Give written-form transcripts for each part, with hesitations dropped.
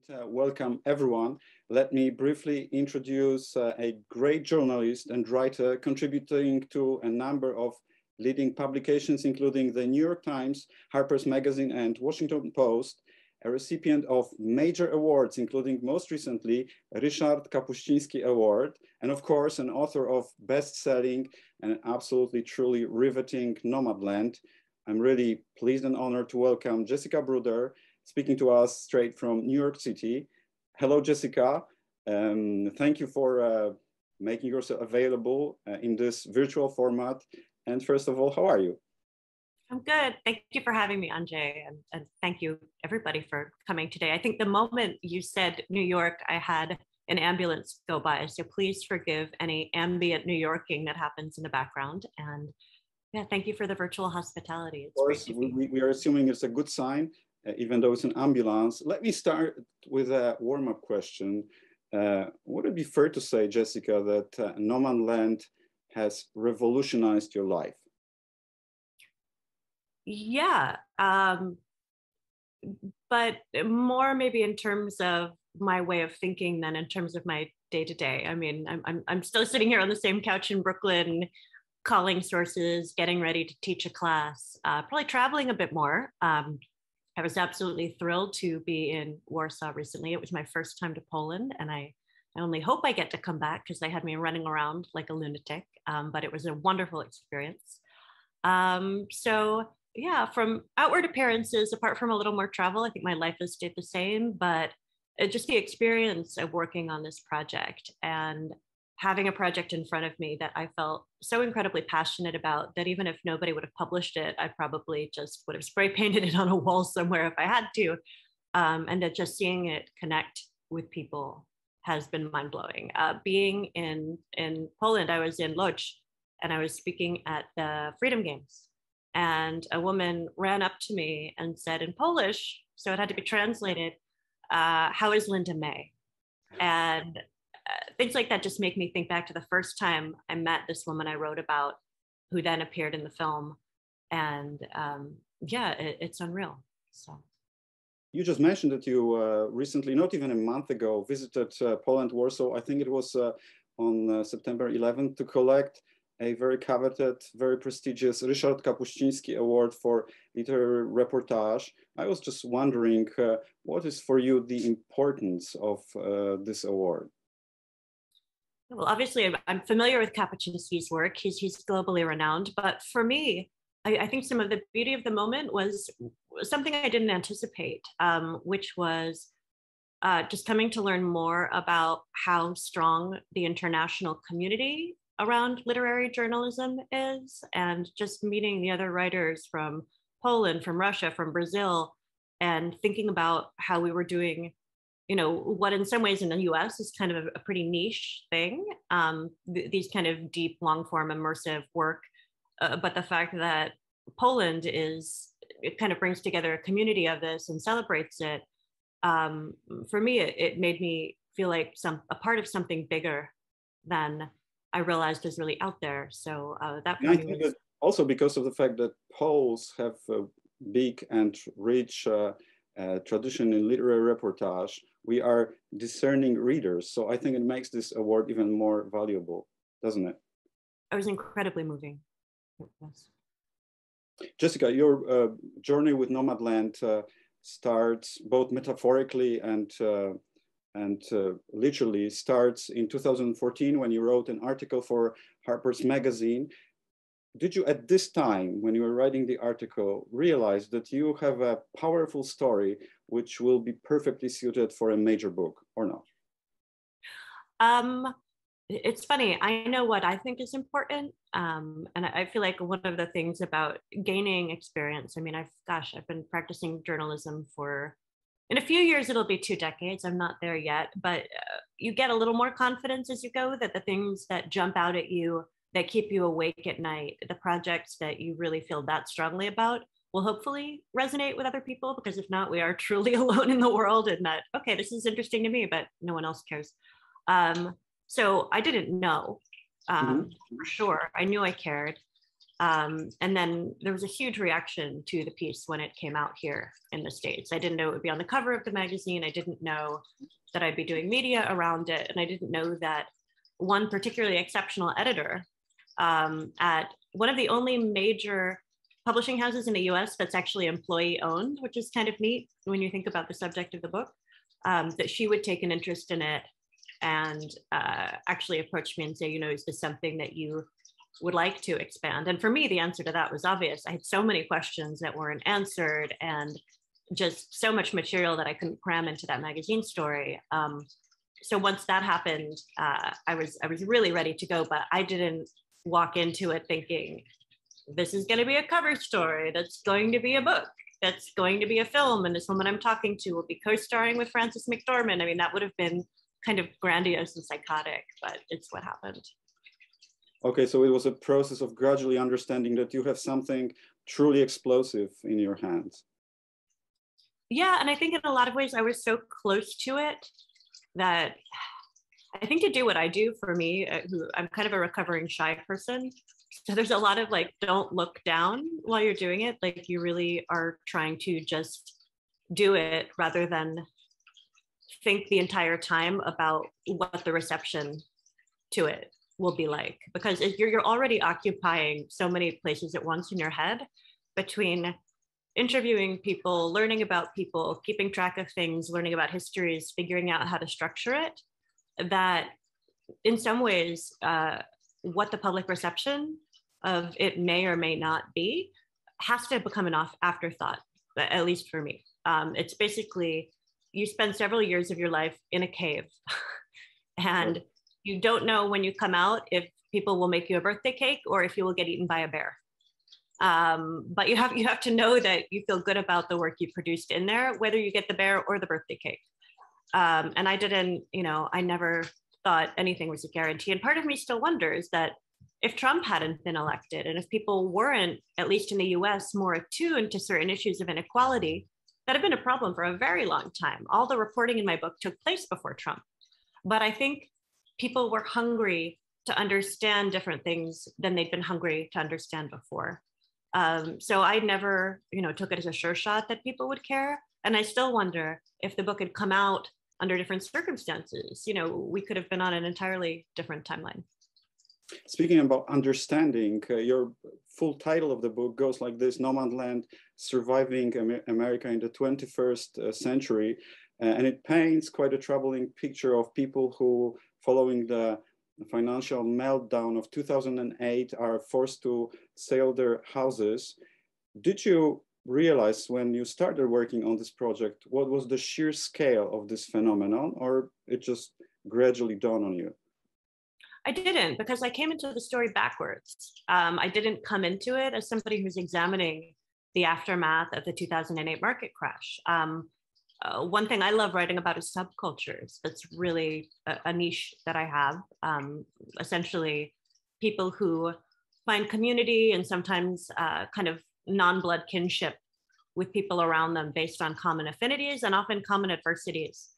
welcome everyone. Let me briefly introduce a great journalist and writer contributing to a number of leading publications, including the New York Times, Harper's Magazine, and Washington Post, a recipient of major awards, including most recently Ryszard Kapuściński Award, and of course, an author of best-selling and absolutely truly riveting Nomadland. I'm really pleased and honored to welcome Jessicą Bruder, speaking to us straight from New York City. Hello, Jessica. Thank you for making yourself available in this virtual format. And first of all, how are you? I'm good. Thank you for having me, Andrzej, and thank you everybody for coming today. I think the moment you said New York, I had an ambulance go by, so please forgive any ambient New Yorking that happens in the background. And yeah, thank you for the virtual hospitality. Of course, we are assuming it's a good sign, even though it's an ambulance. Let me start with a warm-up question. Would it be fair to say, Jessica, that Nomadland has revolutionized your life? Yeah, but more maybe in terms of my way of thinking than in terms of my day-to-day. I mean, I'm still sitting here on the same couch in Brooklyn, calling sources, getting ready to teach a class, probably traveling a bit more. I was absolutely thrilled to be in Warsaw recently. It was my first time to Poland, and I only hope I get to come back because they had me running around like a lunatic, but it was a wonderful experience. So yeah, from outward appearances, apart from a little more travel, I think my life has stayed the same, but just the experience of working on this project and having a project in front of me that I felt so incredibly passionate about that even if nobody would have published it, I probably just would have spray painted it on a wall somewhere if I had to. And that just seeing it connect with people has been mind-blowing. Being in Poland, I was in Łódź and I was speaking at the Freedom Games. And a woman ran up to me and said in Polish, so it had to be translated, how is Linda May? And things like that just make me think back to the first time I met this woman I wrote about, who then appeared in the film. And yeah, it's unreal. So. You just mentioned that you recently, not even a month ago, visited Poland, Warsaw. I think it was on September 11th to collect a very coveted, very prestigious Ryszard Kapuściński Award for literary reportage. I was just wondering, what is for you the importance of this award? Well, obviously, I'm familiar with Kapuściński's work. He's globally renowned. But for me, I think some of the beauty of the moment was something I didn't anticipate, which was just coming to learn more about how strong the international community around literary journalism is, and just meeting the other writers from Poland, from Russia, from Brazil, and thinking about how we were doing, you know, what in some ways in the US is kind of a pretty niche thing, these kind of deep, long form, immersive work. But the fact that Poland it kind of brings together a community of this and celebrates it, for me, it made me feel like a part of something bigger than I realized is really out there. So that for me was... Also because of the fact that Poles have a big and rich tradition in literary reportage, we are discerning readers. So I think it makes this award even more valuable, doesn't it? It was incredibly moving. Yes. Jessica, your journey with Nomadland starts both metaphorically and literally starts in 2014 when you wrote an article for Harper's Magazine. Did you at this time, when you were writing the article, realize that you have a powerful story which will be perfectly suited for a major book or not? It's funny, I know what I think is important. And I feel like one of the things about gaining experience, I mean, I've been practicing journalism for, in a few years, it'll be 2 decades. I'm not there yet, but you get a little more confidence as you go, that the things that jump out at you, that keep you awake at night, the projects that you really feel that strongly about will hopefully resonate with other people, because if not, we are truly alone in the world, and that, okay, this is interesting to me, but no one else cares. So I didn't know for sure. I knew I cared. And then there was a huge reaction to the piece when it came out here in the States. I didn't know it would be on the cover of the magazine. I didn't know that I'd be doing media around it. And I didn't know that one particularly exceptional editor at one of the only major publishing houses in the US that's actually employee owned, which is kind of neat when you think about the subject of the book, that she would take an interest in it and actually approach me and say, you know, is this something that you would like to expand? And for me, the answer to that was obvious. I had so many questions that weren't answered and just so much material that I couldn't cram into that magazine story. So once that happened, I was really ready to go, but I didn't walk into it thinking, this is going to be a cover story, that's going to be a book, that's going to be a film, and this woman I'm talking to will be co-starring with Frances McDormand. I mean, that would have been kind of grandiose and psychotic, but it's what happened. Okay, so it was a process of gradually understanding that you have something truly explosive in your hands. Yeah, and I think in a lot of ways I was so close to it that I think to do what I do, for me, I'm kind of a recovering shy person. So there's a lot of like, don't look down while you're doing it. Like you really are trying to just do it rather than think the entire time about what the reception to it will be like. Because you're already occupying so many places at once in your head, between interviewing people, learning about people, keeping track of things, learning about histories, figuring out how to structure it, that in some ways, what the public reception of it may or may not be has to become an afterthought, at least for me. It's basically, you spend several years of your life in a cave and you don't know when you come out if people will make you a birthday cake or if you will get eaten by a bear. But you have to know that you feel good about the work you produced in there, whether you get the bear or the birthday cake. And I didn't, you know, I never thought anything was a guarantee. And part of me still wonders that if Trump hadn't been elected and if people weren't, at least in the US, more attuned to certain issues of inequality, that have been a problem for a very long time. All the reporting in my book took place before Trump. But I think people were hungry to understand different things than they'd been hungry to understand before. So I never, you know, took it as a sure shot that people would care. And I still wonder if the book had come out under different circumstances, you know, we could have been on an entirely different timeline. Speaking about understanding, your full title of the book goes like this: Nomadland, Surviving America in the 21st Century. And it paints quite a troubling picture of people who, following the financial meltdown of 2008, are forced to sell their houses. Did you realize when you started working on this project what was the sheer scale of this phenomenon, or it just gradually dawned on you? I didn't, because I came into the story backwards. I didn't come into it as somebody who's examining the aftermath of the 2008 market crash. One thing I love writing about is subcultures. That's really a niche that I have. Essentially, people who find community and sometimes kind of non-blood kinship with people around them based on common affinities and often common adversities.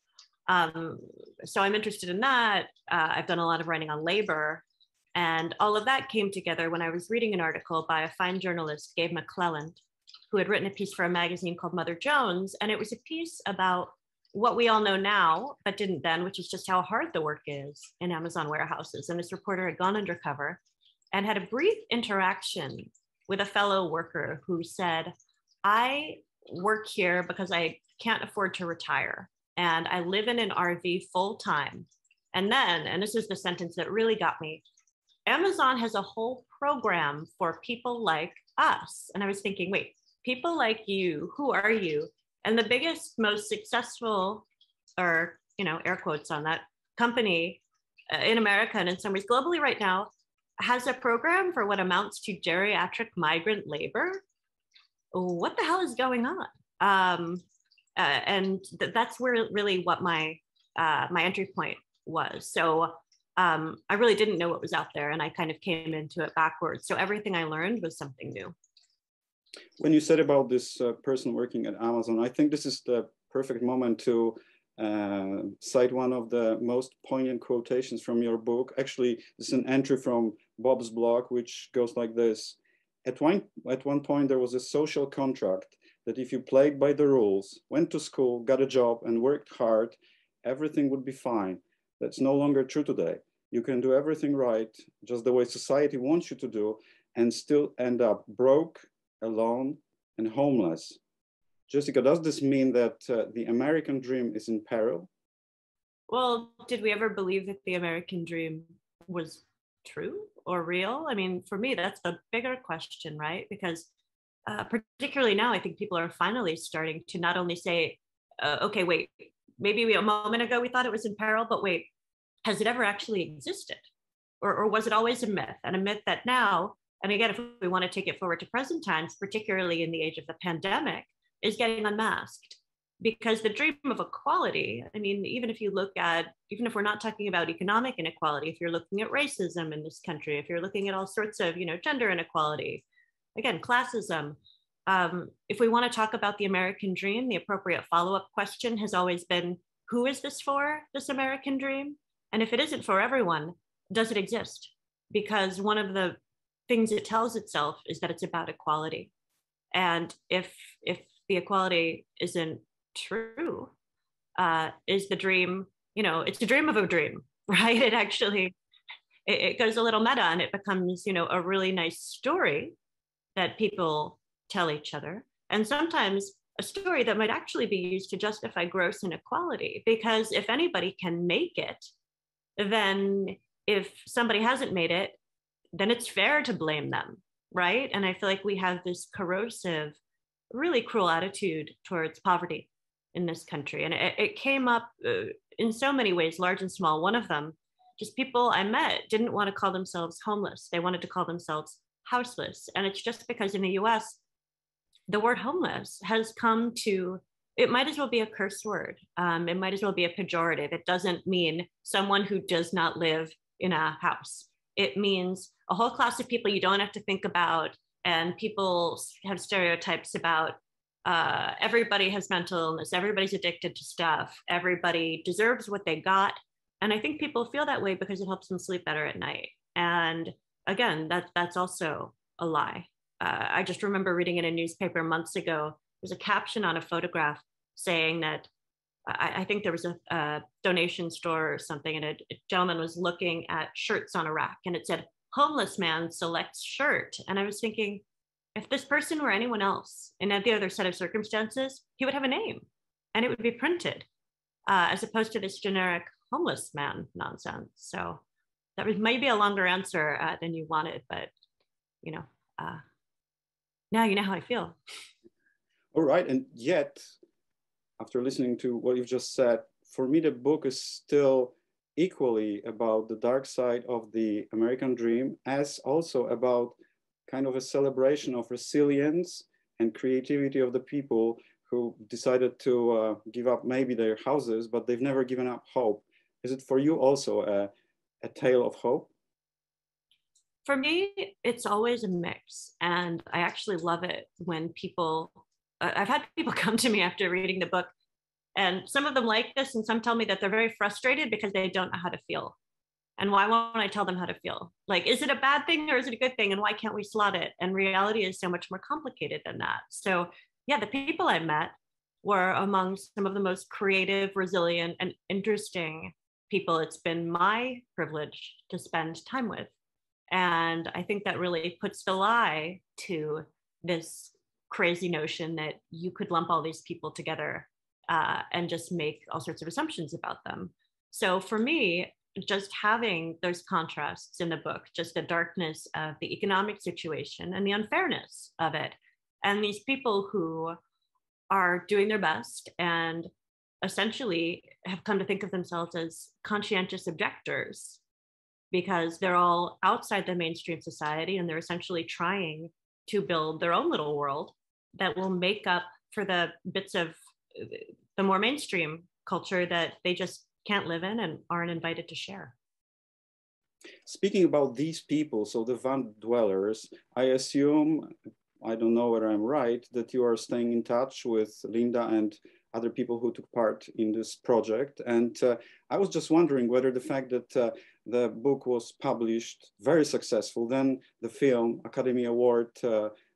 So I'm interested in that. I've done a lot of writing on labor, and all of that came together when I was reading an article by a fine journalist, Gabe McClelland, who had written a piece for a magazine called Mother Jones. And it was a piece about what we all know now, but didn't then, which is just how hard the work is in Amazon warehouses. And this reporter had gone undercover and had a brief interaction with a fellow worker who said, I work here because I can't afford to retire. And I live in an RV full time. And then, and this is the sentence that really got me, Amazon has a whole program for people like us. And I was thinking, wait, people like you, who are you? And the biggest, most successful, or, you know, air quotes on that, company in America and in some ways globally right now has a program for what amounts to geriatric migrant labor. What the hell is going on? That's where really what my entry point was. So I really didn't know what was out there, and I kind of came into it backwards. So everything I learned was something new. When you said about this person working at Amazon, I think this is the perfect moment to cite one of the most poignant quotations from your book. Actually, this is an entry from Bob's blog, which goes like this: at one point, there was a social contract that if you played by the rules, went to school, got a job, and worked hard, everything would be fine. That's no longer true today. You can do everything right, just the way society wants you to do, and still end up broke, alone, and homeless. Jessica, does this mean that the American dream is in peril? Well, did we ever believe that the American dream was true or real? I mean, for me, that's the bigger question, right? Because particularly now, I think people are finally starting to not only say, okay, wait, maybe a moment ago we thought it was in peril, but wait, has it ever actually existed? Or was it always a myth? And a myth that now, and again, if we want to take it forward to present times, particularly in the age of the pandemic, is getting unmasked. Because the dream of equality, I mean, even if we're not talking about economic inequality, if you're looking at racism in this country, if you're looking at all sorts of, gender inequality, again, classism, if we want to talk about the American dream, the appropriate follow-up question has always been, who is this for, this American dream? And if it isn't for everyone, does it exist? Because one of the things it tells itself is that it's about equality. And if the equality isn't true, is the dream, it's a dream of a dream, right? It actually, it goes a little meta and it becomes, a really nice story that people tell each other. And sometimes a story that might actually be used to justify gross inequality, because if anybody can make it, then if somebody hasn't made it, then it's fair to blame them, right? And I feel like we have this corrosive, really cruel attitude towards poverty in this country. And it came up in so many ways, large and small. One of them, just people I met didn't want to call themselves homeless. They wanted to call themselves houseless. And it's just because in the US, the word homeless has come to, it might as well be a curse word. It might as well be a pejorative. It doesn't mean someone who does not live in a house. It means a whole class of people you don't have to think about. And people have stereotypes about everybody has mental illness, everybody's addicted to stuff, everybody deserves what they got. And I think people feel that way because it helps them sleep better at night. And again, that's also a lie. I just remember reading in a newspaper months ago, there's a caption on a photograph saying that I think there was a donation store or something, and a gentleman was looking at shirts on a rack, and it said, "Homeless man selects shirt." And I was thinking, if this person were anyone else in any other set of circumstances, he would have a name and it would be printed, as opposed to this generic homeless man nonsense. So that was maybe a longer answer than you wanted, but now you know how I feel. All right, and yet, after listening to what you've just said, for me, the book is still equally about the dark side of the American dream, as also about kind of a celebration of resilience and creativity of the people who decided to give up maybe their houses, but they've never given up hope. Is it for you also a tale of hope? For me, it's always a mix. And I actually love it when people, I've had people come to me after reading the book, and some of them like this, and some tell me that they're very frustrated because they don't know how to feel. And why won't I tell them how to feel? Like, is it a bad thing or is it a good thing? And why can't we slot it? And reality is so much more complicated than that. So yeah, the people I met were among some of the most creative, resilient, and interesting people it's been my privilege to spend time with. And I think that really puts the lie to this crazy notion that you could lump all these people together and just make all sorts of assumptions about them. So for me, just having those contrasts in the book, just the darkness of the economic situation and the unfairness of it, and these people who are doing their best and essentially have come to think of themselves as conscientious objectors because they're all outside the mainstream society and they're essentially trying to build their own little world that will make up for the bits of the more mainstream culture that they just can't live in and aren't invited to share. Speaking about these people, so the van dwellers, I assume, I don't know whether I'm right, that you are staying in touch with Linda and other people who took part in this project. And I was just wondering whether the fact that the book was published very successful, then the film Academy Award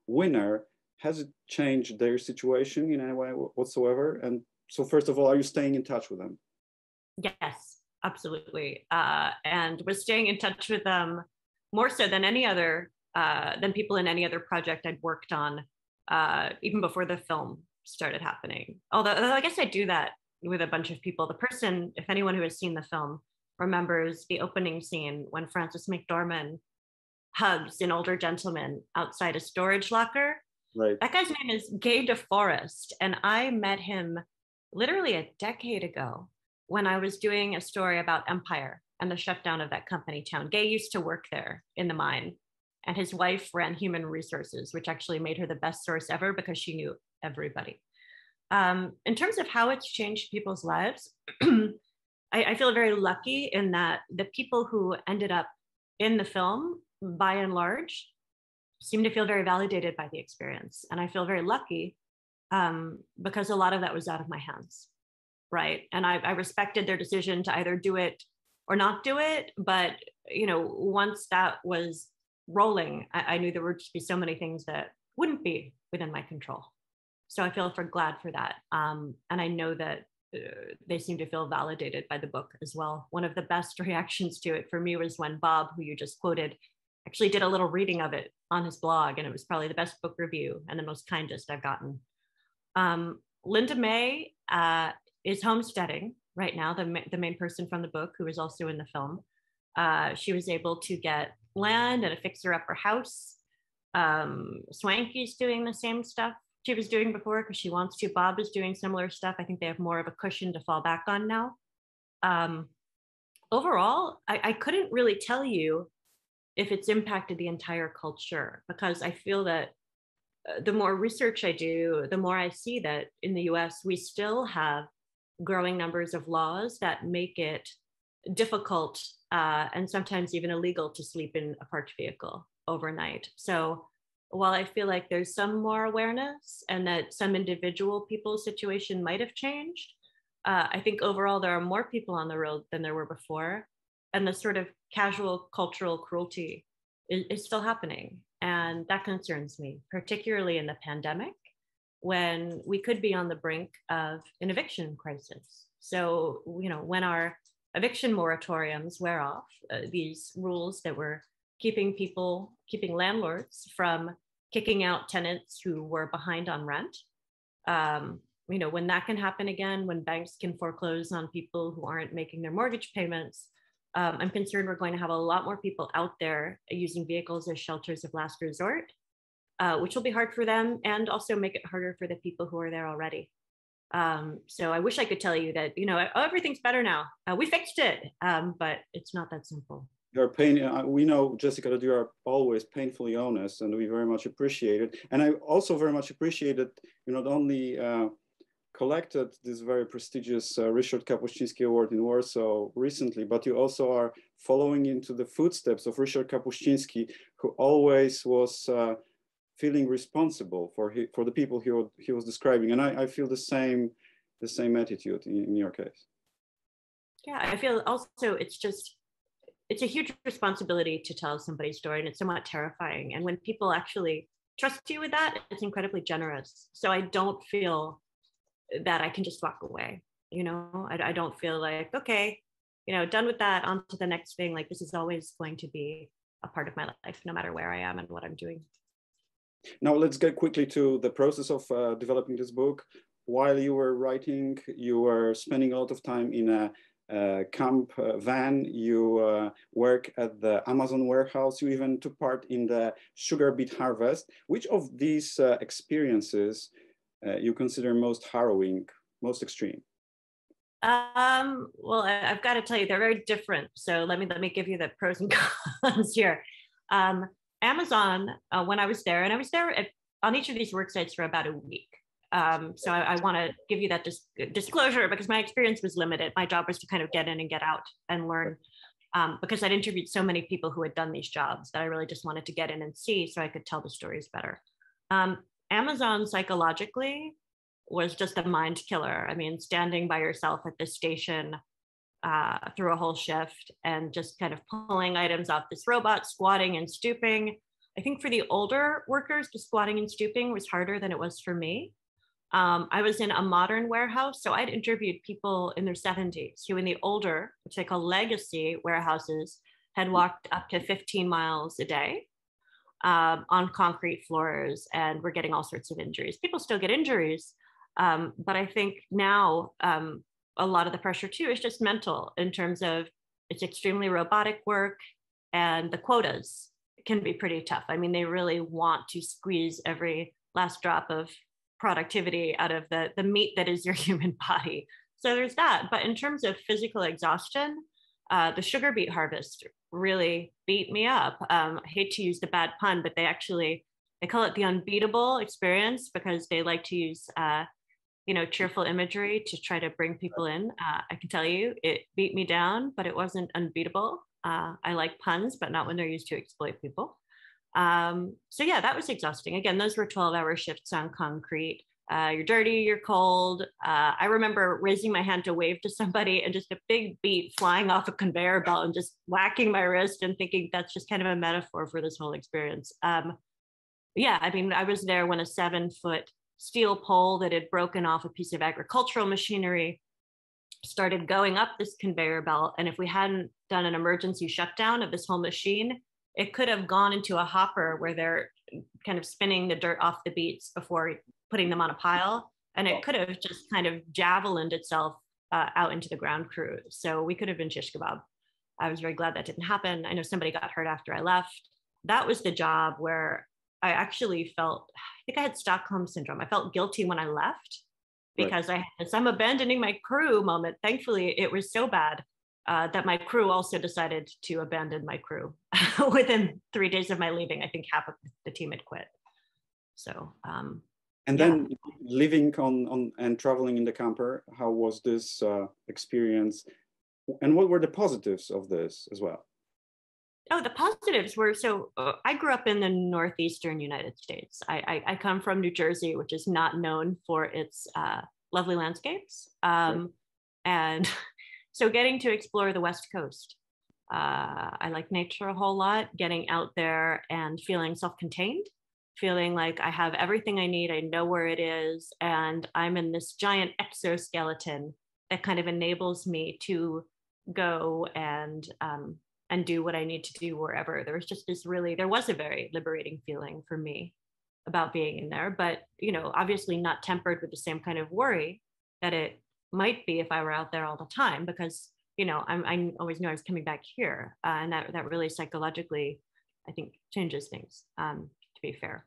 winner, has it changed their situation in any way whatsoever? And so first of all, are you staying in touch with them? Yes, absolutely. And was staying in touch with them more so than any other, than people in any other project I'd worked on, even before the film started happening. Although I guess I do that with a bunch of people. The person, if anyone who has seen the film remembers the opening scene when Frances McDormand hugs an older gentleman outside a storage locker. Right. That guy's name is Gay DeForest, and I met him literally a decade ago when I was doing a story about Empire and the shutdown of that company town. Gay used to work there in the mine, and his wife ran human resources, which actually made her the best source ever because she knew everybody. In terms of how it's changed people's lives, I feel very lucky in that the people who ended up in the film, by and large, seem to feel very validated by the experience. And I feel very lucky because a lot of that was out of my hands, right? And I respected their decision to either do it or not do it. But, you know, once that was rolling, I knew there would just be so many things that wouldn't be within my control. So I feel glad for that. And I know that they seem to feel validated by the book as well. One of the best reactions to it for me was when Bob, who you just quoted, actually did a little reading of it on his blog, and it was probably the best book review and the most kindest I've gotten. Linda May is homesteading right now, the main person from the book, who is also in the film. She was able to get land and a fixer-upper house. Swanky's doing the same stuff she was doing before because she wants to. Bob is doing similar stuff. I think they have more of a cushion to fall back on now. Overall, I couldn't really tell you if it's impacted the entire culture, because I feel that the more research I do, the more I see that in the US, we still have growing numbers of laws that make it difficult and sometimes even illegal to sleep in a parked vehicle overnight. So while I feel like there's some more awareness and that some individual people's situation might have changed, I think overall there are more people on the road than there were before. And the sort of casual cultural cruelty is still happening. And that concerns me, particularly in the pandemic, when we could be on the brink of an eviction crisis. So, you know, when our eviction moratoriums wear off, these rules that were keeping landlords from kicking out tenants who were behind on rent, you know, when that can happen again, when banks can foreclose on people who aren't making their mortgage payments, I'm concerned we're going to have a lot more people out there using vehicles as shelters of last resort, which will be hard for them and also make it harder for the people who are there already. So I wish I could tell you that, you know, everything's better now. We fixed it, but it's not that simple. We know, Jessica, that you are always painfully honest, and we very much appreciate it. And I also very much appreciate that you not only collected this very prestigious Ryszard Kapuściński Award in Warsaw recently, but you also are following into the footsteps of Ryszard Kapuściński, who always was feeling responsible for the people he was describing. And I feel the same attitude in your case. Yeah, I feel also it's a huge responsibility to tell somebody's story, and it's somewhat terrifying. And when people actually trust you with that, it's incredibly generous. So I don't feel that I can just walk away. You know, I don't feel like, okay, you know, done with that, on to the next thing. Like, this is always going to be a part of my life, no matter where I am and what I'm doing. Now let's get quickly to the process of developing this book. While you were writing, you were spending a lot of time in a camp van. You work at the Amazon warehouse. You even took part in the sugar beet harvest. Which of these experiences you consider most harrowing, most extreme? Well, I've got to tell you, they're very different. So let me give you the pros and cons here. Amazon, when I was there, and I was there on each of these work sites for about a week. So I want to give you that disclosure because my experience was limited. My job was to kind of get in and get out and learn, because I'd interviewed so many people who had done these jobs that I really just wanted to get in and see so I could tell the stories better. Amazon psychologically was just a mind killer. I mean, standing by yourself at the station through a whole shift and just kind of pulling items off this robot, squatting and stooping. I think for the older workers, the squatting and stooping was harder than it was for me. I was in a modern warehouse, so I'd interviewed people in their 70s who in the older, which they call legacy warehouses, had walked up to 15 miles a day on concrete floors and were getting all sorts of injuries. People still get injuries, but I think now a lot of the pressure too is just mental in terms of it's extremely robotic work and the quotas can be pretty tough. I mean, they really want to squeeze every last drop of productivity out of the meat that is your human body. So there's that. But in terms of physical exhaustion, the sugar beet harvest really beat me up. I hate to use the bad pun, but they call it the unbeatable experience because they like to use cheerful imagery to try to bring people in. I can tell you it beat me down, but it wasn't unbeatable. I like puns, but not when they're used to exploit people. So yeah, that was exhausting. Again, those were 12-hour shifts on concrete. You're dirty, you're cold. I remember raising my hand to wave to somebody and just a big beet flying off a conveyor belt and just whacking my wrist and thinking that's just kind of a metaphor for this whole experience. Yeah, I mean, I was there when a 7-foot steel pole that had broken off a piece of agricultural machinery started going up this conveyor belt. And if we hadn't done an emergency shutdown of this whole machine, it could have gone into a hopper where they're kind of spinning the dirt off the beets before putting them on a pile. And it could have just kind of javelined itself out into the ground crew. So we could have been shish kebab. I was very glad that didn't happen. I know somebody got hurt after I left. That was the job where I actually felt, I think I had Stockholm syndrome. I felt guilty when I left because I had this I'm abandoning my crew moment. Thankfully, it was so bad that my crew also decided to abandon my crew. Within 3 days of my leaving, I think half of the team had quit. So, and then living on and traveling in the camper, how was this experience? And what were the positives of this as well? Oh, the positives were, so I grew up in the northeastern United States. I come from New Jersey, which is not known for its lovely landscapes. And so getting to explore the West Coast. I like nature a whole lot, getting out there and feeling self-contained, feeling like I have everything I need, I know where it is, and I'm in this giant exoskeleton that kind of enables me to go and do what I need to do wherever. There was just there was a very liberating feeling for me about being in there, but, obviously not tempered with the same kind of worry that it might be if I were out there all the time, because, I always knew I was coming back here. And that really psychologically, I think, changes things, to be fair.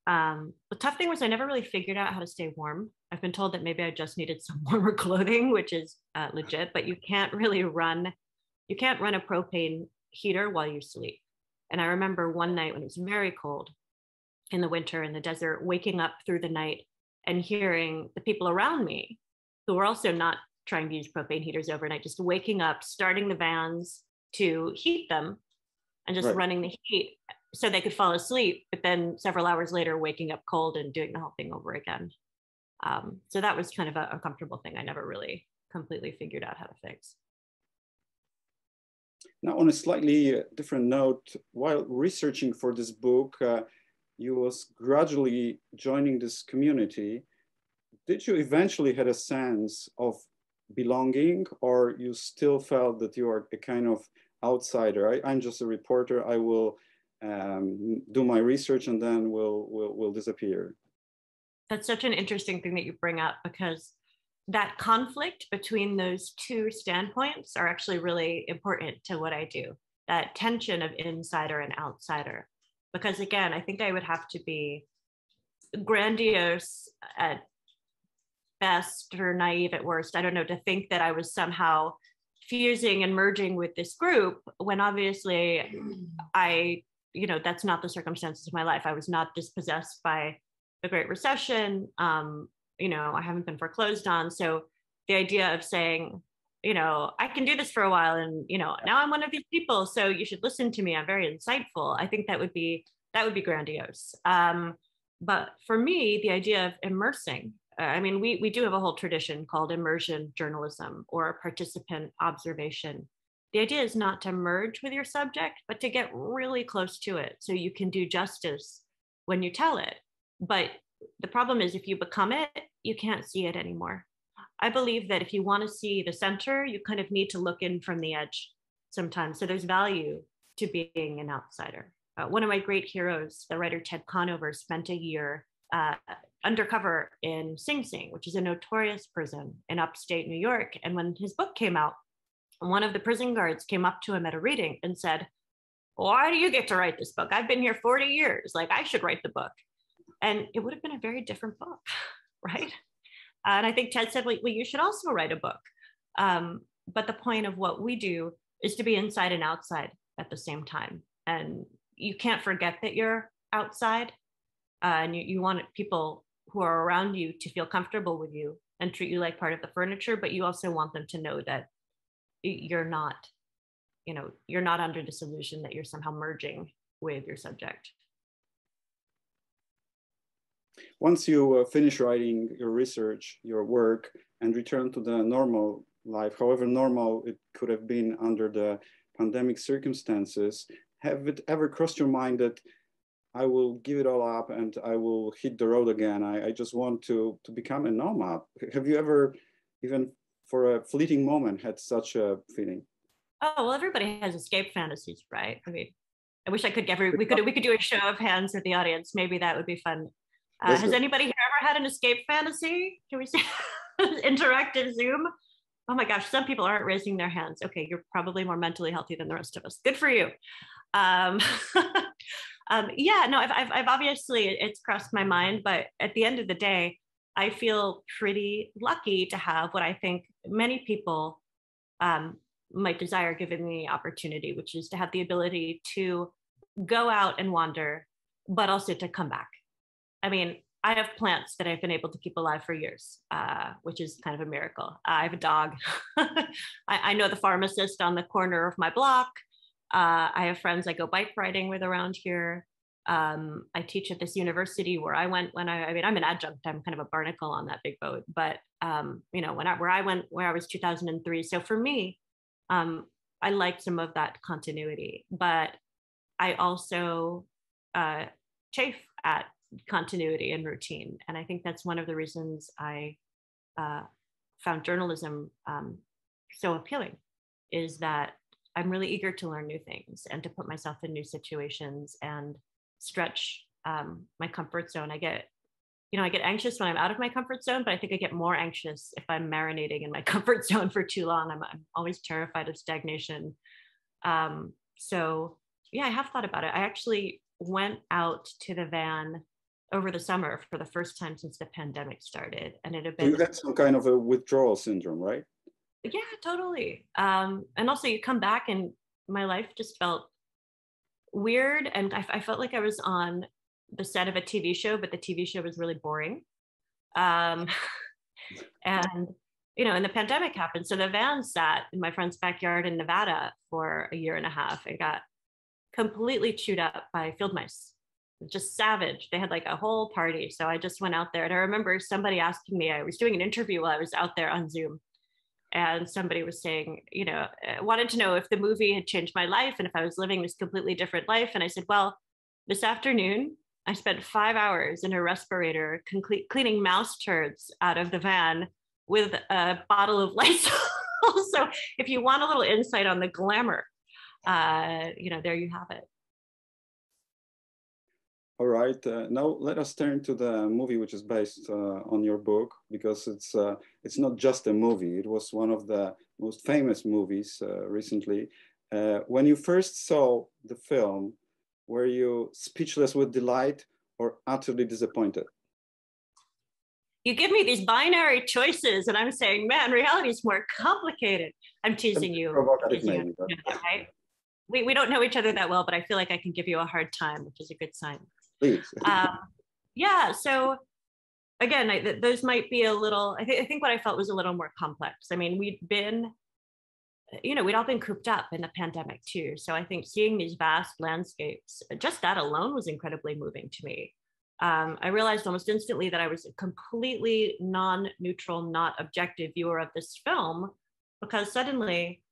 The tough thing was I never really figured out how to stay warm. I've been told that maybe I just needed some warmer clothing, which is legit, but you can't run a propane heater while you sleep. And I remember one night when it was very cold in the winter in the desert, waking up through the night and hearing the people around me who were also not trying to use propane heaters overnight, just waking up, starting the vans to heat them and just running the heat so they could fall asleep, but then several hours later, waking up cold and doing the whole thing over again. So that was kind of an uncomfortable thing I never really completely figured out how to fix. Now, on a slightly different note, while researching for this book, you was gradually joining this community. Did you eventually had a sense of belonging, or you still felt that you are a kind of outsider? I'm just a reporter. I will do my research and then will disappear. That's such an interesting thing that you bring up, because that conflict between those two standpoints are actually really important to what I do, that tension of insider and outsider. Because again, I think I would have to be grandiose at best or naive at worst, I don't know, to think that I was somehow fusing and merging with this group when obviously that's not the circumstances of my life. I was not dispossessed by the Great Recession. I haven't been foreclosed on. So the idea of saying, I can do this for a while and, now I'm one of these people, so you should listen to me, I'm very insightful. I think that would be grandiose. But for me, the idea of immersing I mean, we do have a whole tradition called immersion journalism or participant observation. The idea is not to merge with your subject, but to get really close to it so you can do justice when you tell it. But the problem is if you become it, you can't see it anymore. I believe that if you want to see the center, you kind of need to look in from the edge sometimes. So there's value to being an outsider. One of my great heroes, the writer Ted Conover, spent a year undercover in Sing Sing, which is a notorious prison in upstate New York. And when his book came out, one of the prison guards came up to him at a reading and said, "Why do you get to write this book? I've been here 40 years. Like, I should write the book." And it would have been a very different book, right? And I think Ted said, well, you should also write a book. But the point of what we do is to be inside and outside at the same time. And you can't forget that you're outside. And you want people who are around you to feel comfortable with you and treat you like part of the furniture, but you also want them to know that you're not, you're not under this illusion that you're somehow merging with your subject. Once you finish writing your research, your work, and return to the normal life, however normal it could have been under the pandemic circumstances, have it ever crossed your mind that I will give it all up and I will hit the road again? I just want to become a nomad. Have you ever, even for a fleeting moment, had such a feeling? Oh, well, everybody has escape fantasies, right? I mean, I wish I could we could do a show of hands with the audience. Maybe that would be fun. Has anybody here ever had an escape fantasy? Can we see interactive Zoom? Oh my gosh, some people aren't raising their hands. Okay, you're probably more mentally healthy than the rest of us. Good for you. Yeah, no, I've obviously, it's crossed my mind, but at the end of the day, I feel pretty lucky to have what I think many people might desire given the opportunity, which is to have the ability to go out and wander, but also to come back. I mean, I have plants that I've been able to keep alive for years, which is kind of a miracle. I have a dog. I know the pharmacist on the corner of my block. I have friends I go bike riding with around here. I teach at this university where I went when I mean, I'm an adjunct. I'm kind of a barnacle on that big boat. But, where I was 2003. So for me, I like some of that continuity. But I also chafe at continuity and routine. And I think that's one of the reasons I found journalism so appealing, is that I'm really eager to learn new things and to put myself in new situations and stretch my comfort zone. I get anxious when I'm out of my comfort zone, but I think I get more anxious if I'm marinating in my comfort zone for too long. I'm always terrified of stagnation. So yeah, I have thought about it. I actually went out to the van over the summer for the first time since the pandemic started. And it had been— You had some kind of a withdrawal syndrome, right? Yeah, totally. And also you come back and my life just felt weird. And I felt like I was on the set of a TV show, but the TV show was really boring. And, and the pandemic happened. So the van sat in my friend's backyard in Nevada for a year and a half and got completely chewed up by field mice. Just savage. They had like a whole party. So I just went out there, and I remember somebody asking me, I was doing an interview while I was out there on Zoom, and somebody was saying, wanted to know if the movie had changed my life and if I was living this completely different life. And I said, well, this afternoon, I spent 5 hours in a respirator cleaning mouse turds out of the van with a bottle of Lysol. So if you want a little insight on the glamour, there you have it. All right. Now let us turn to the movie, which is based on your book, because it's not just a movie. It was one of the most famous movies recently. When you first saw the film, were you speechless with delight or utterly disappointed? You give me these binary choices, and I'm saying, man, reality is more complicated. I'm teasing you. Maybe, but... Right? We don't know each other that well, but I feel like I can give you a hard time, which is a good sign. Please. Yeah. So again, those might be a little, I think what I felt was a little more complex. I mean, we'd all been cooped up in the pandemic too. So I think seeing these vast landscapes, just that alone was incredibly moving to me. I realized almost instantly that I was a completely non-neutral, not objective viewer of this film, because suddenly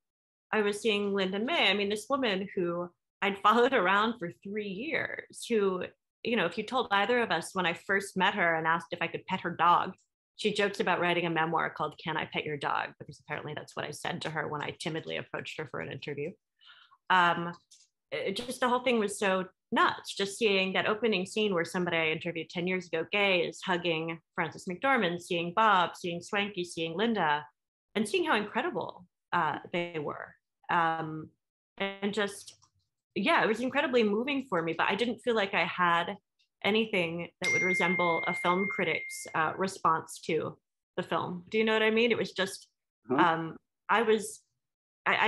I was seeing Linda May. I mean, this woman who I'd followed around for 3 years, who, you know, if you told either of us when I first met her and asked if I could pet her dog, she jokes about writing a memoir called Can I Pet Your Dog? Because apparently that's what I said to her when I timidly approached her for an interview. Just the whole thing was so nuts, just seeing that opening scene where somebody I interviewed 10 years ago, Gay, is hugging Frances McDormand, seeing Bob, seeing Swanky, seeing Linda, and seeing how incredible they were. And just, yeah, it was incredibly moving for me, but I didn't feel like I had anything that would resemble a film critic's response to the film. Do you know what I mean? It was just, I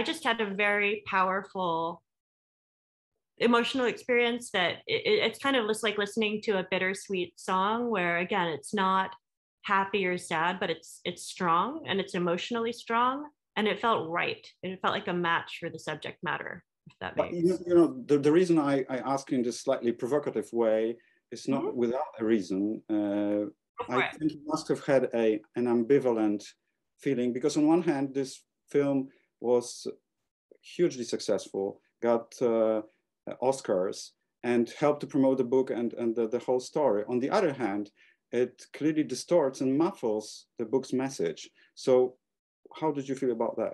just had a very powerful emotional experience that it's kind of just like listening to a bittersweet song where, again, it's not happy or sad, but it's strong and it's emotionally strong, and it felt right. It felt like a match for the subject matter, if that makes sense. You know, the reason I ask in this slightly provocative way is not without a reason. I think you must have had an ambivalent feeling, because on one hand, this film was hugely successful, got Oscars, and helped to promote the book and the whole story. On the other hand, it clearly distorts and muffles the book's message. So how did you feel about that?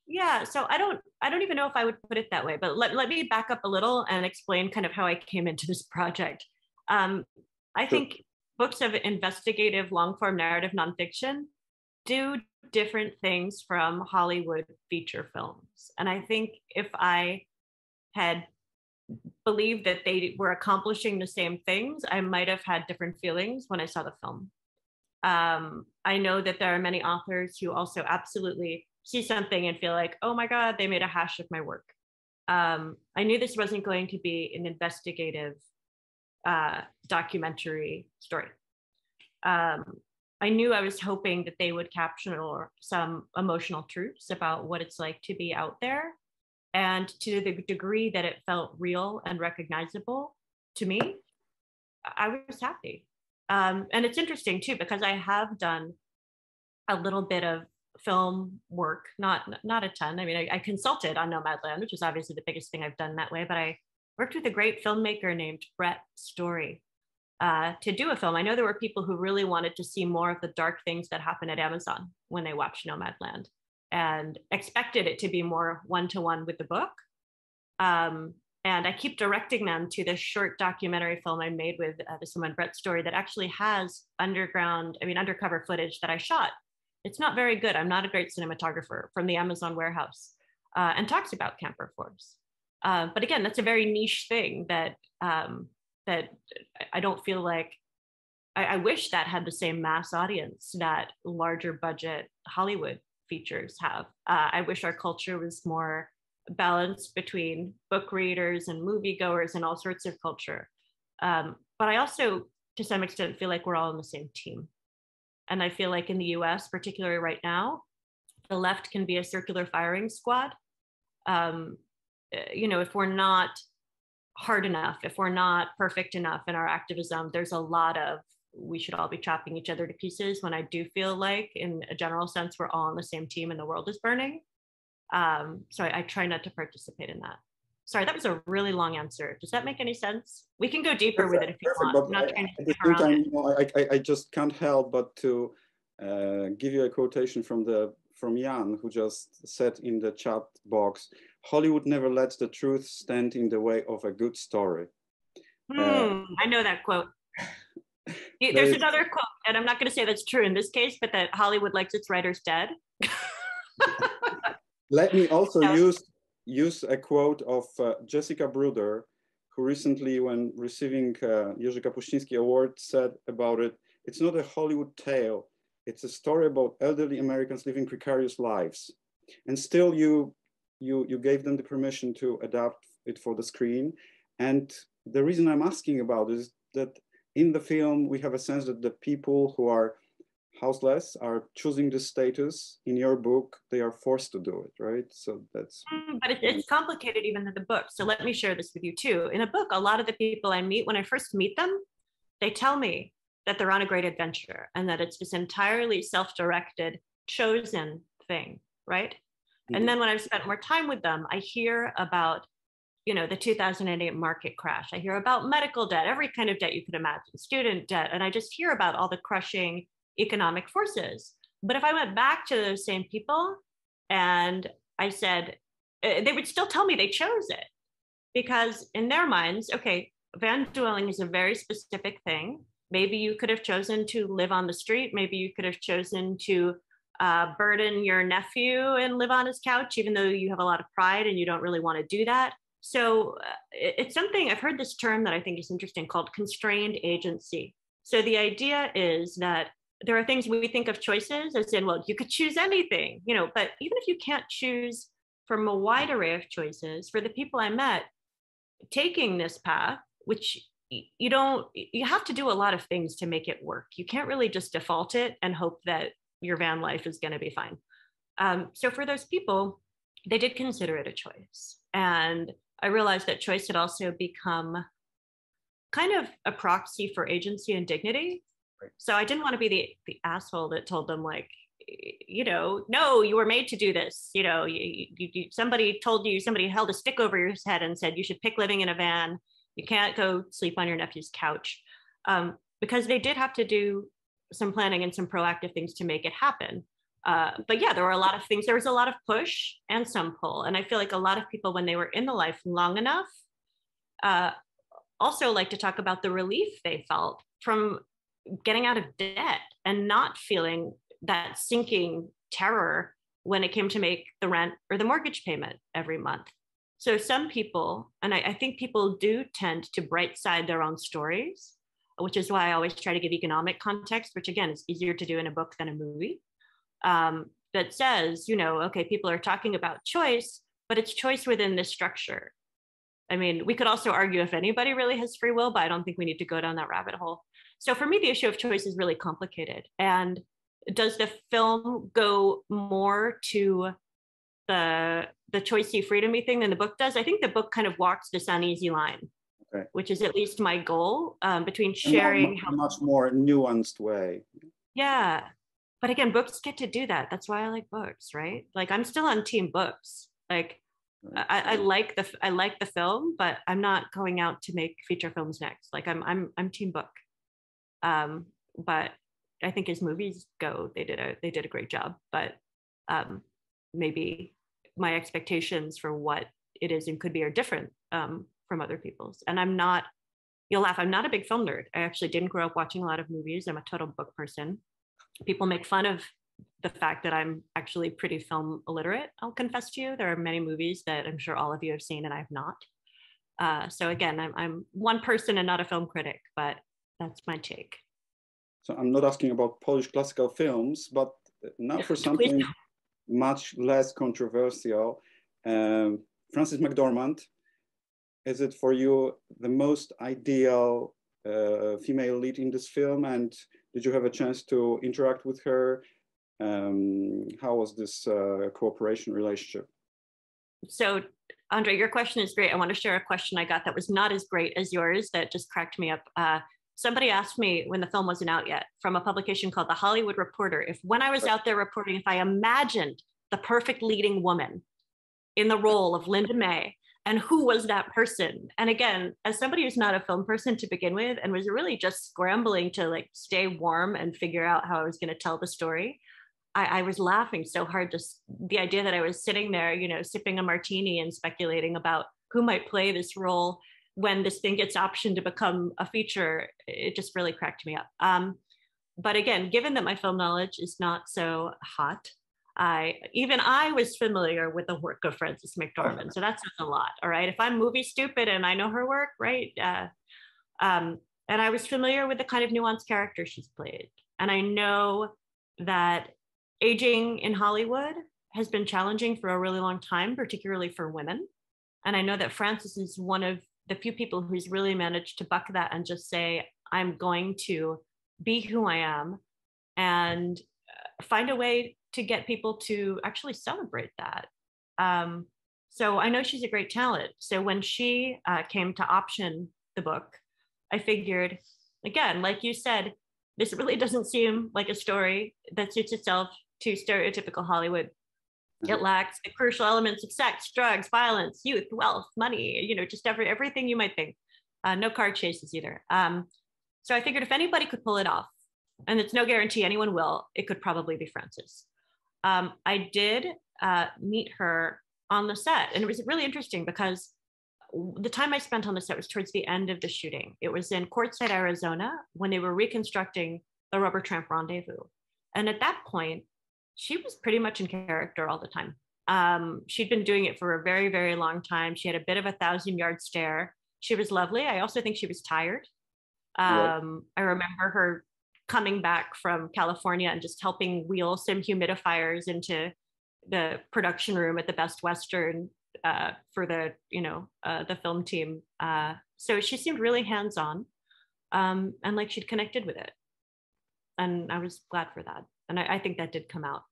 Yeah, so I don't even know if I would put it that way, but let me back up a little and explain kind of how I came into this project. I think books of investigative long-form narrative nonfiction do different things from Hollywood feature films. And I think if I had believed that they were accomplishing the same things, I might have had different feelings when I saw the film. I know that there are many authors who also absolutely see something and feel like, oh my God, they made a hash of my work. I knew this wasn't going to be an investigative documentary story. I knew I was hoping that they would capture some emotional truths about what it's like to be out there. And to the degree that it felt real and recognizable to me, I was happy. And it's interesting too, because I have done a little bit of film work, not a ton. I mean, I consulted on Nomadland, which is obviously the biggest thing I've done that way, but I worked with a great filmmaker named Brett Story to do a film. I know there were people who really wanted to see more of the dark things that happen at Amazon when they watched Nomadland, and expected it to be more one-to-one with the book. And I keep directing them to this short documentary film I made with this woman, Brett Story, that actually has undercover footage that I shot. It's not very good. I'm not a great cinematographer, from the Amazon warehouse, and talks about camper force. But again, that's a very niche thing that I don't feel like, I wish that had the same mass audience that larger budget Hollywood features have. I wish our culture was more balanced between book readers and moviegoers and all sorts of culture. But I also, to some extent, feel like we're all on the same team. And I feel like in the US, particularly right now, the left can be a circular firing squad. If we're not hard enough, if we're not perfect enough in our activism, there's a lot of, we should all be chopping each other to pieces, when I do feel like, in a general sense, we're all on the same team and the world is burning. So I try not to participate in that. Sorry, that was a really long answer. Does that make any sense? We can go deeper with it if you want. I'm not trying to get around it. I just can't help but to give you a quotation from Jan, who just said in the chat box, "Hollywood never lets the truth stand in the way of a good story." I know that quote. There's another quote, and I'm not going to say that's true in this case, but that Hollywood likes its writers dead. Let me also use a quote of Jessicą Bruder, who recently, when receiving Jerzy Kapuściński Award, said about it, "It's not a Hollywood tale. It's a story about elderly Americans living precarious lives." And still you gave them the permission to adapt it for the screen. And the reason I'm asking about it is that in the film, we have a sense that the people who are houseless are choosing the status. In your book, they are forced to do it, right? So that's... But it's complicated even in the book. So let me share this with you too. In a book, a lot of the people I meet, when I first meet them, they tell me that they're on a great adventure and that it's this entirely self-directed, chosen thing, right? Mm-hmm. And then when I've spent more time with them, I hear about, you know, the 2008 market crash. I hear about medical debt, every kind of debt you could imagine, student debt. And I just hear about all the crushing economic forces. But if I went back to those same people and I said, they would still tell me they chose it, because in their minds, okay, van dwelling is a very specific thing. Maybe you could have chosen to live on the street. Maybe you could have chosen to burden your nephew and live on his couch, even though you have a lot of pride and you don't really want to do that. So it's something, I've heard this term that I think is interesting called constrained agency. So the idea is that there are things we think of choices as in, well, you could choose anything, you know, but even if you can't choose from a wide array of choices, for the people I met, taking this path, which you have to do a lot of things to make it work. You can't really just default it and hope that your van life is going to be fine. So for those people, they did consider it a choice. And I realized that choice had also become kind of a proxy for agency and dignity. Right. So I didn't want to be the asshole that told them, like, you know, no, you were made to do this. You know, somebody told you, somebody held a stick over your head and said you should pick living in a van. You can't go sleep on your nephew's couch, because they did have to do some planning and some proactive things to make it happen. But yeah, there were a lot of things. There was a lot of push and some pull. And I feel like a lot of people, when they were in the life long enough, also like to talk about the relief they felt from getting out of debt and not feeling that sinking terror when it came to make the rent or the mortgage payment every month. So some people, and I think people do tend to bright side their own stories, which is why I always try to give economic context, which again is easier to do in a book than a movie. That says, you know, okay, people are talking about choice, but it's choice within this structure. I mean, we could also argue if anybody really has free will, but I don't think we need to go down that rabbit hole. So for me, the issue of choice is really complicated. And does the film go more to the choicey, freedomy thing than the book does? I think the book kind of walks this uneasy line, okay, which is at least my goal, between sharing a much more nuanced way. Yeah. But again, books get to do that. That's why I like books, right? Like I'm still on team books. Like right. I like the film, but I'm not going out to make feature films next. Like I'm team book. But I think as movies go, they did a great job. But maybe my expectations for what it is and could be are different from other people's. And I'm not, you'll laugh, I'm not a big film nerd. I actually didn't grow up watching a lot of movies. I'm a total book person. People make fun of the fact that I'm actually pretty film illiterate. I'll confess to you, there are many movies that I'm sure all of you have seen and I've not. So again, I'm one person and not a film critic, but that's my take. So I'm not asking about Polish classical films, but now for something much less controversial. Frances McDormand, is it for you the most ideal female lead in this film? And did you have a chance to interact with her? How was this cooperation relationship? So, Andre, your question is great. I want to share a question I got that was not as great as yours that just cracked me up. Somebody asked me when the film wasn't out yet from a publication called The Hollywood Reporter, if when I was out there reporting, if I imagined the perfect leading woman in the role of Linda May, and who was that person? And again, as somebody who's not a film person to begin with, and was really just scrambling to like stay warm and figure out how I was going to tell the story, I was laughing so hard, just the idea that I was sitting there, you know, sipping a martini and speculating about who might play this role when this thing gets optioned to become a feature. It just really cracked me up. But again, given that my film knowledge is not so hot, I was familiar with the work of Frances McDormand. So that says a lot. All right. If I'm movie stupid and I know her work, right. And I was familiar with the kind of nuanced character she's played. And I know that aging in Hollywood has been challenging for a really long time, particularly for women. And I know that Frances is one of the few people who's really managed to buck that and just say, I'm going to be who I am and find a way to get people to actually celebrate that. So I know she's a great talent. So when she came to option the book, I figured, again, like you said, this really doesn't seem like a story that suits itself to stereotypical Hollywood. It lacks the crucial elements of sex, drugs, violence, youth, wealth, money, you know, just everything you might think. No car chases either. So I figured if anybody could pull it off, and it's no guarantee anyone will, it could probably be Frances. I did meet her on the set, and it was really interesting because the time I spent on the set was towards the end of the shooting. It was in Quartzsite, Arizona, when they were reconstructing the rubber tramp rendezvous. And at that point, she was pretty much in character all the time. She'd been doing it for a very, very long time. She had a bit of a 1,000-yard stare. She was lovely. I also think she was tired. I remember her coming back from California and just helping wheel some humidifiers into the production room at the Best Western for the, the film team. So she seemed really hands-on, and like she'd connected with it. And I was glad for that. And I think that did come out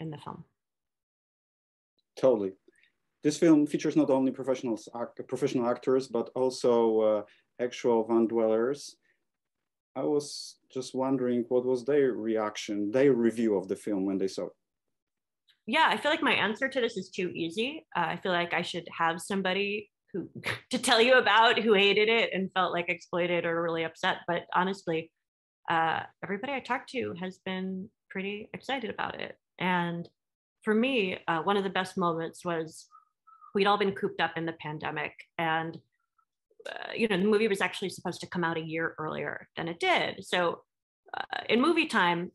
in the film. Totally. This film features not only professional actors, but also actual van dwellers. I was just wondering, what was their reaction, their review of the film when they saw it? Yeah, I feel like my answer to this is too easy. I feel like I should have somebody who to tell you about who hated it and felt like exploited or really upset. But honestly, everybody I talked to has been pretty excited about it. And for me, one of the best moments was we'd all been cooped up in the pandemic, and the movie was actually supposed to come out a year earlier than it did. So in movie time,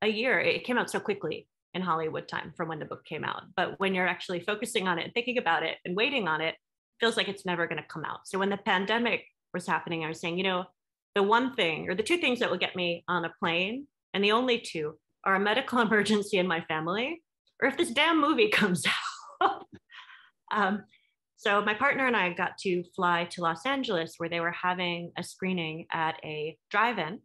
a year, it came out so quickly in Hollywood time from when the book came out. But when you're actually focusing on it and thinking about it and waiting on it, feels like it's never going to come out. So when the pandemic was happening, I was saying, the one thing or the two things that will get me on a plane, and the only two, are a medical emergency in my family, or if this damn movie comes out. So my partner and I got to fly to Los Angeles, where they were having a screening at a drive-in.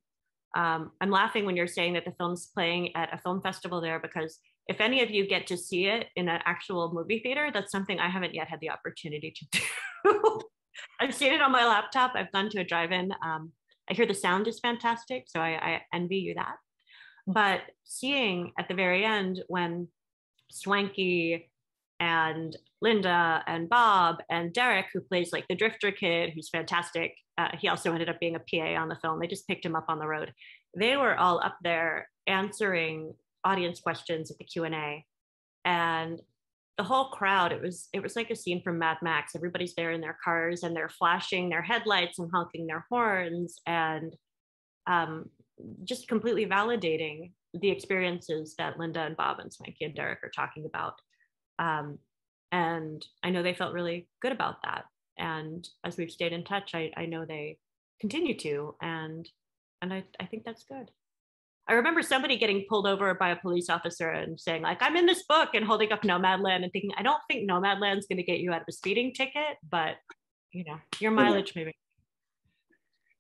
I'm laughing when you're saying that the film's playing at a film festival there, because if any of you get to see it in an actual movie theater, that's something I haven't yet had the opportunity to do. I've seen it on my laptop. I've gone to a drive-in. I hear the sound is fantastic, so I envy you that. But seeing at the very end when Swanky and Linda and Bob and Derek, who plays like the drifter kid, who's fantastic. He also ended up being a PA on the film. They just picked him up on the road. They were all up there answering audience questions at the Q&A. And the whole crowd, it was like a scene from Mad Max. Everybody's there in their cars and they're flashing their headlights and honking their horns and just completely validating the experiences that Linda and Bob and Swanky and Derek are talking about. And I know they felt really good about that. And as we've stayed in touch, I know they continue to, and I think that's good. I remember somebody getting pulled over by a police officer and saying like, I'm in this book, and holding up Nomadland and thinking, I don't think Nomadland's going to get you out of a speeding ticket, but your mileage maybe.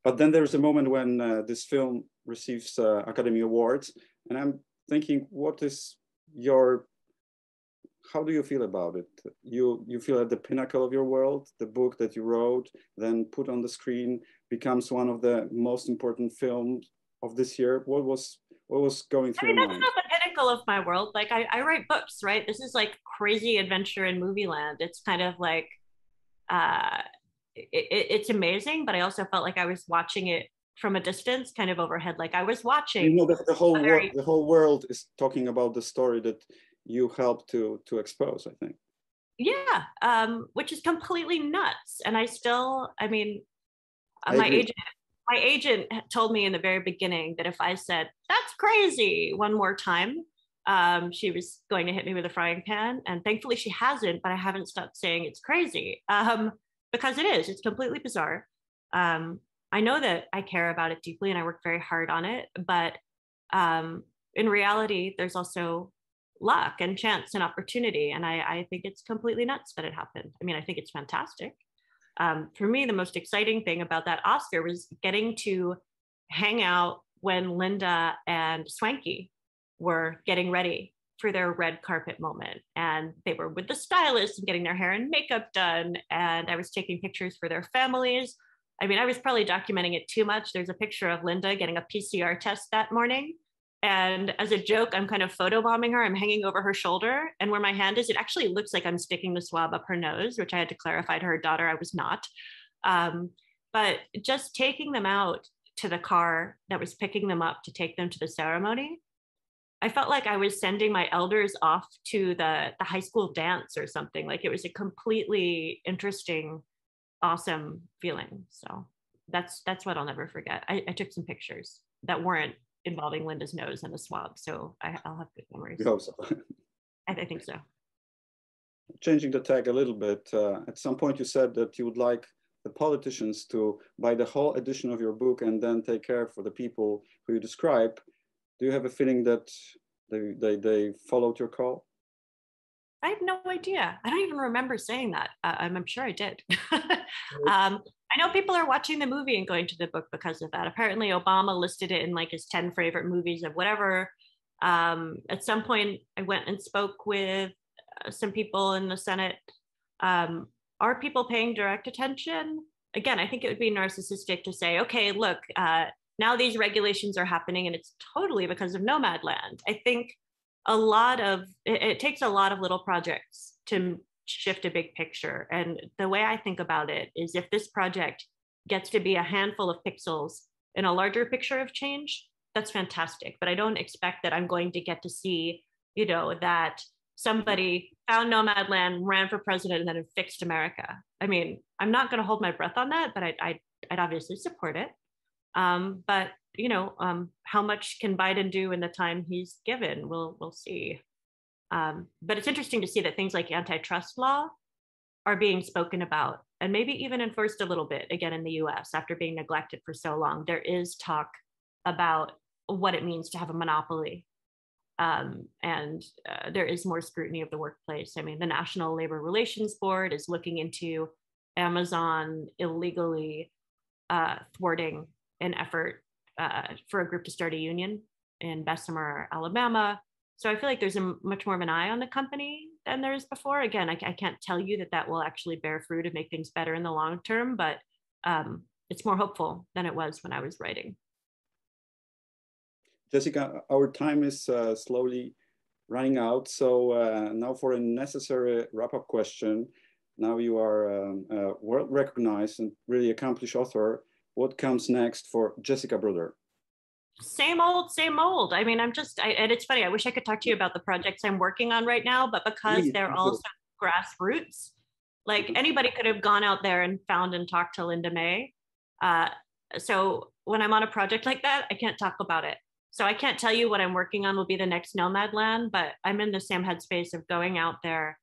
But then there's a moment when this film receives Academy Awards, and I'm thinking, how do you feel about it? You feel at the pinnacle of your world, the book that you wrote, then put on the screen, becomes one of the most important films of this year. What was going through your mind? That's not the pinnacle of my world. Like I write books, right? This is like crazy adventure in movie land. It's kind of like, it's amazing, but I also felt like I was watching it from a distance, kind of overhead. Like I was watching. The whole world is talking about the story that you helped to expose, I think. Yeah, which is completely nuts. And my agent told me in the very beginning that if I said, that's crazy, one more time, she was going to hit me with a frying pan. And thankfully she hasn't, but I haven't stopped saying it's crazy, because it's completely bizarre. I know that I care about it deeply and I work very hard on it, but in reality, there's also luck and chance and opportunity. And I think it's completely nuts that it happened. I think it's fantastic. For me, the most exciting thing about that Oscar was getting to hang out when Linda and Swanky were getting ready for their red carpet moment. And they were with the stylist and getting their hair and makeup done. And I was taking pictures for their families. I mean, I was probably documenting it too much. There's a picture of Linda getting a PCR test that morning. And as a joke, I'm kind of photobombing her. I'm hanging over her shoulder. And where my hand is, it actually looks like I'm sticking the swab up her nose, which I had to clarify to her daughter I was not. But just taking them out to the car that was picking them up to take them to the ceremony, I felt like I was sending my elders off to the high school dance or something. Like, it was a completely interesting, awesome feeling. So that's what I'll never forget. I took some pictures that weren't involving Linda's nose and a swab. So I'll have good memories. I hope so. I think so. Changing the tag a little bit, at some point you said that you would like the politicians to buy the whole edition of your book and then take care for the people who you describe. Do you have a feeling that they followed your call? I have no idea. I don't even remember saying that. I'm sure I did. I know people are watching the movie and going to the book because of that. Apparently Obama listed it in like his 10 favorite movies of whatever. At some point I went and spoke with some people in the Senate. Are people paying direct attention? Again, I think it would be narcissistic to say, okay, look, now these regulations are happening and it's totally because of Nomadland. I think it takes a lot of little projects to shift a big picture. And the way I think about it is, if this project gets to be a handful of pixels in a larger picture of change, that's fantastic. But I don't expect that I'm going to get to see, that somebody found Nomadland, ran for president, and then it fixed America. I mean, I'm not going to hold my breath on that, but I'd obviously support it. But how much can Biden do in the time he's given? We'll see. But it's interesting to see that things like antitrust law are being spoken about, and maybe even enforced a little bit again in the US after being neglected for so long. There is talk about what it means to have a monopoly. And there is more scrutiny of the workplace. I mean, the National Labor Relations Board is looking into Amazon illegally thwarting an effort for a group to start a union in Bessemer, Alabama. So I feel like there's much more of an eye on the company than there is before. Again, I can't tell you that will actually bear fruit and make things better in the long term, but it's more hopeful than it was when I was writing. Jessica, our time is slowly running out. So now for a necessary wrap-up question. Now you are a world-recognized and really accomplished author. What comes next for Jessicą Bruder? Same old, same old. I mean, and it's funny, I wish I could talk to you about the projects I'm working on right now, but because they're all so grassroots, like anybody could have gone out there and found and talked to Linda May. So when I'm on a project like that, I can't talk about it. So I can't tell you what I'm working on will be the next Nomadland, but I'm in the same headspace of going out there,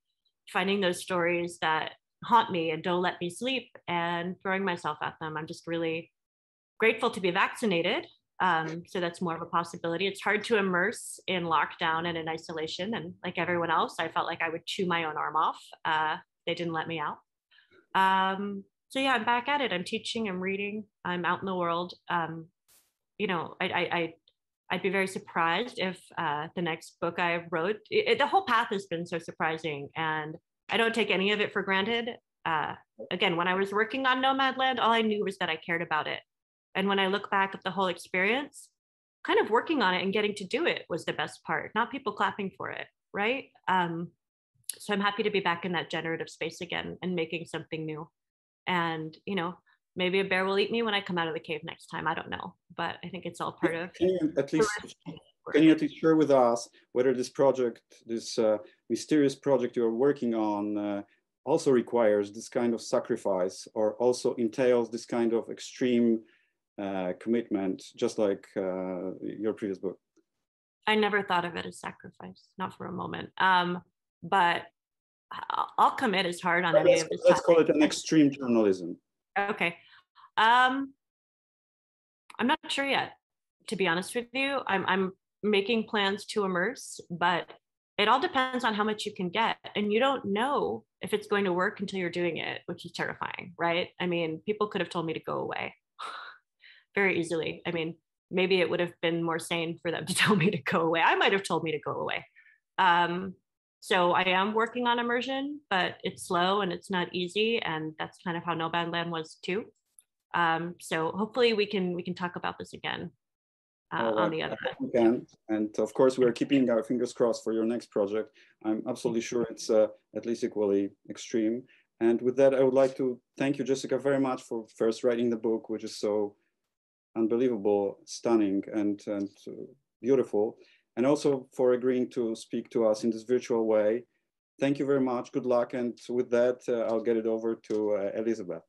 finding those stories that haunt me and don't let me sleep, and throwing myself at them. I'm just really grateful to be vaccinated. So that's more of a possibility. It's hard to immerse in lockdown and in isolation. And like everyone else, I felt like I would chew my own arm off. They didn't let me out. So yeah, I'm back at it. I'm teaching, I'm reading, I'm out in the world. I'd be very surprised if the next book I wrote, the whole path has been so surprising, and I don't take any of it for granted. Again, when I was working on Nomadland, all I knew was that I cared about it. And when I look back at the whole experience, kind of working on it and getting to do it was the best part, not people clapping for it, right? So I'm happy to be back in that generative space again and making something new. And, maybe a bear will eat me when I come out of the cave next time. I don't know, but I think it's all part of. Can you at least share with us whether this project, this mysterious project you're working on, also requires this kind of sacrifice, or also entails this kind of extreme commitment, just like your previous book? I never thought of it as sacrifice, not for a moment. But I'll commit as hard on any of this. Let's call it an extreme journalism. Okay. I'm not sure yet, to be honest with you. I'm making plans to immerse, but it all depends on how much you can get. And you don't know if it's going to work until you're doing it, which is terrifying, right? I mean, people could have told me to go away very easily. I mean, maybe it would have been more sane for them to tell me to go away. I might have told me to go away. So I am working on immersion, but it's slow and it's not easy. And that's kind of how Nomadland was too. So hopefully we can talk about this again on the other end. We can. And of course, we're keeping our fingers crossed for your next project. I'm absolutely sure it's at least equally extreme. And with that, I would like to thank you, Jessica, very much for first writing the book, which is so unbelievable, stunning, and beautiful. And also for agreeing to speak to us in this virtual way. Thank you very much. Good luck. And with that, I'll get it over to Elizabeth.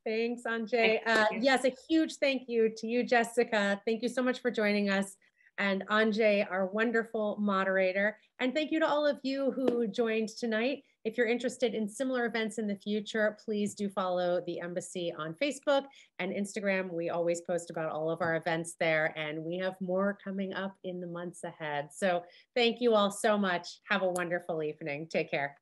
Thanks, Andrzej. Yes, a huge thank you to you, Jessica. Thank you so much for joining us. And Andrzej, our wonderful moderator. And thank you to all of you who joined tonight. If you're interested in similar events in the future, please do follow the Embassy on Facebook and Instagram. We always post about all of our events there, and we have more coming up in the months ahead. So thank you all so much. Have a wonderful evening. Take care.